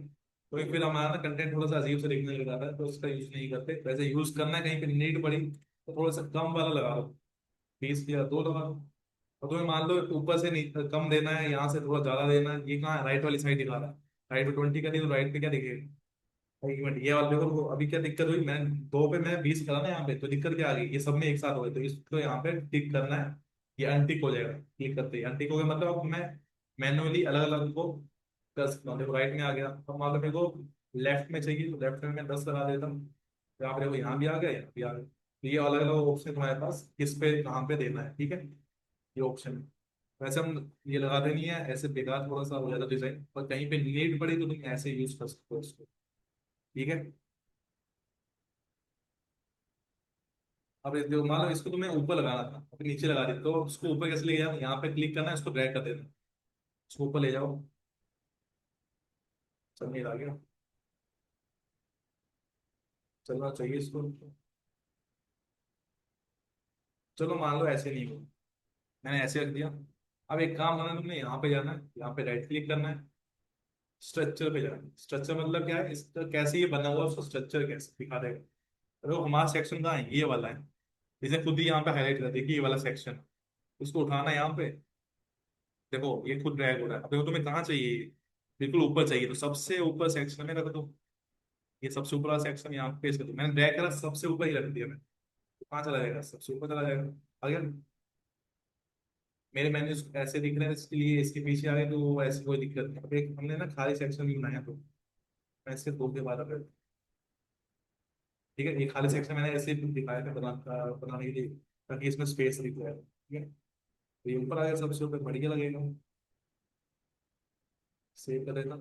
तो फिर हमारा ना कंटेंट थोड़ा सा अजीब से दिखने लग जाता है, तो इसका यूज नहीं करते। वैसे यूज करना है कहीं पे नीड पड़ी तो थोड़ा सा कम वाला लगा लो, 20 या 2 लगा लो। और तुम्हें मान लो ऊपर से कम देना है, यहाँ से थोड़ा ज्यादा देना है, ये कहाँ है राइट वाली साइड दिखा रहा है। राइट पे 20 का नहीं तो राइट पे क्या दिखेगा। एक मिनट, ये वाला देखो अभी क्या दिक्कत हुई, मैं 2 पे मैं 20 करा ना यहाँ पे, तो दिक्कत क्या आ गई, ये सब में एक साथ हो गए, तो इसको यहाँ पे टिक करना है। ये अनटिक हो जाएगा, क्लिक करते ही अनटिक हो गया, मतलब अब मैं मैनुअली अलग अलग को कर सकता हूँ। देखो राइट में आ गया, अब मान लो मेरे को लेफ्ट में चाहिए तो लेफ्ट में मैं 10 लगा देता हूँ। यहाँ पे देखो यहाँ भी आ गया, यहाँ भी आ गया, तो ये अलग अलग ऑप्शन तुम्हारे पास किस पे कहाँ पे देना है, ठीक है। ये ऑप्शन है। वैसे हम ये लगाते नहीं है, ऐसे बेकार थोड़ा सा हो जाता डिजाइन, पर कहीं पे नीड पड़ी तो तुम ऐसे यूज कर सकते हो इसको। ठीक है। अब जो मान लो इसको तुम्हें ऊपर लगाना था, अभी नीचे लगा दी, तो उसको ऊपर कैसे ले जाओ, यहाँ पे क्लिक करना है, इसको ड्रैग कर देना, इसको ऊपर ले जाओ। चलिए आ गया, चलना चाहिए इसको। चलो मान लो ऐसे नहीं हो, मैंने ऐसे रख दिया। अब एक काम करना है, तुमने यहाँ पे जाना है, यहाँ पे राइट क्लिक करना है, स्ट्रक्चर पे जाना है। स्ट्रक्चर मतलब क्या है, इसका कैसे ये बना हुआ है, उसको स्ट्रक्चर कैसे दिखा देगा। तो हमारा सेक्शन कहाँ है, ये वाला है। इसे खुद ही यहाँ पे हाईलाइट कर देखिए, ये वाला सेक्शन, उसको उठाना है यहाँ पे। देखो ये खुद ड्रैग हो रहा है। अब देखो तुम्हें कहाँ चाहिए ये? बिल्कुल ऊपर चाहिए, तो सबसे ऊपर सेक्शन में रख दो। ये सबसे ऊपर वाला सेक्शन यहाँ पे पेस्ट कर दो, मैंने ड्रैग करा सबसे ऊपर ही रख दिया मैंने। तो कहाँ चला जाएगा, सबसे ऊपर चला जाएगा। अगर मेरे मेन्यूज ऐसे दिख रहे हैं, इसके लिए इसके पीछे आ गए तो वो ऐसी कोई दिक्कत नहीं। अब एक हमने ना खाली सेक्शन भी बनाया, तो मैं इसके दो के बाद अगर, ठीक है, ये खाली सेक्शन मैंने ऐसे ही दिखाया था बनाने के लिए, ताकि इसमें स्पेस दिख जाए। ठीक है, तो ये ऊपर आ गया सबसे ऊपर, बढ़िया लगेगा। सेव कर देता,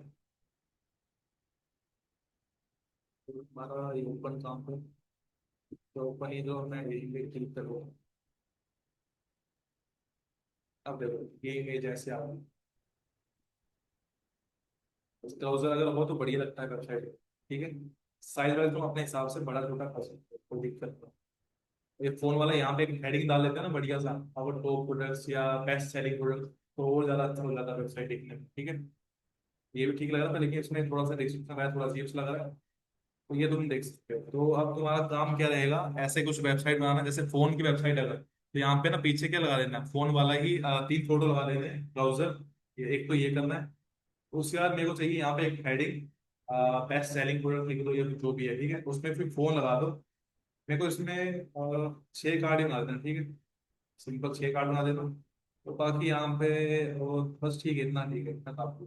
तो हमारा ये ओपन काम पर, तो ओपन ही जो मैं यही पे क्लिक करूँगा। अब देखो ये इमेज ऐसे आ गई। ब्राउजर अगर हो तो बढ़िया लगता है वेबसाइट। ठीक है, साइज वाइज तुम अपने हिसाब से बड़ा छोटा कर सकते हो, कोई दिक्कत नहीं। ये फोन वाला यहाँ पे एक हेडिंग डाल देते हैं ना बढ़िया सा, अवर टॉप प्रोडक्ट्स या बेस्ट सेलिंग प्रोडक्ट्स, तो और ज्यादा अच्छा हो जाता है वेबसाइट देखने में। ठीक है, ये भी ठीक लग रहा था, लेकिन इसमें थोड़ा सा रिस्ट्रिक्शन है, थोड़ा सा लग रहा है। तो ये तुम देख सकते हो। तो अब तुम्हारा काम क्या रहेगा, ऐसे कुछ वेबसाइट बनाना, जैसे फोन की वेबसाइट अगर, तो यहाँ पे ना पीछे क्या लगा देना है, फोन वाला ही तीन फोटो लगा देने हैं ब्राउजर। ये एक तो ये करना है। उसके बाद मेरे को चाहिए यहाँ पे एक हेडिंग, बेस्ट सेलिंग प्रोडक्ट लिख दो या जो भी है। ठीक है, उसमें फिर फोन लगा दो। मेरे को इसमें 6 कार्ड ही बना देना। ठीक है, सिंपल 6 कार्ड बना देना। तो बाकी यहाँ पे और बस ठीक है, इतना ठीक है, इतना काफी।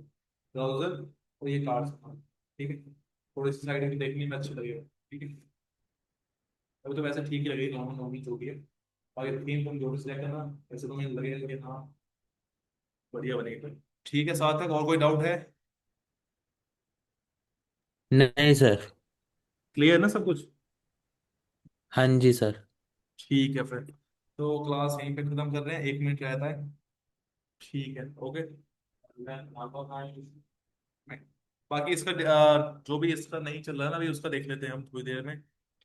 ब्राउजर और ये कार्ड, ठीक है, थोड़ी सी साइड भी देखने में अच्छी लगेगा। ठीक है, अभी तो वैसे ठीक ही लगेगी, नॉर्मल नॉर्मल जो भी है। और ये थीम तुम जो भी सिलेक्ट करना, वैसे तुम्हें लगेगा कि हाँ बढ़िया बनेगी। ठीक है, साथ तक और कोई डाउट है? नहीं सर। क्लियर ना सब कुछ? हाँ जी सर। ठीक है फिर, तो क्लास यहीं पे खत्म कर रहे हैं, 1 मिनट रहता है। ठीक है, ओके। बाकी इसका जो भी इसका नहीं चल रहा है ना अभी, उसका देख लेते हैं हम थोड़ी देर में,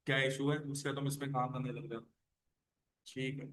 क्या इशू है, उससे तुम इस पे काम करने लग जाओ। ठीक है।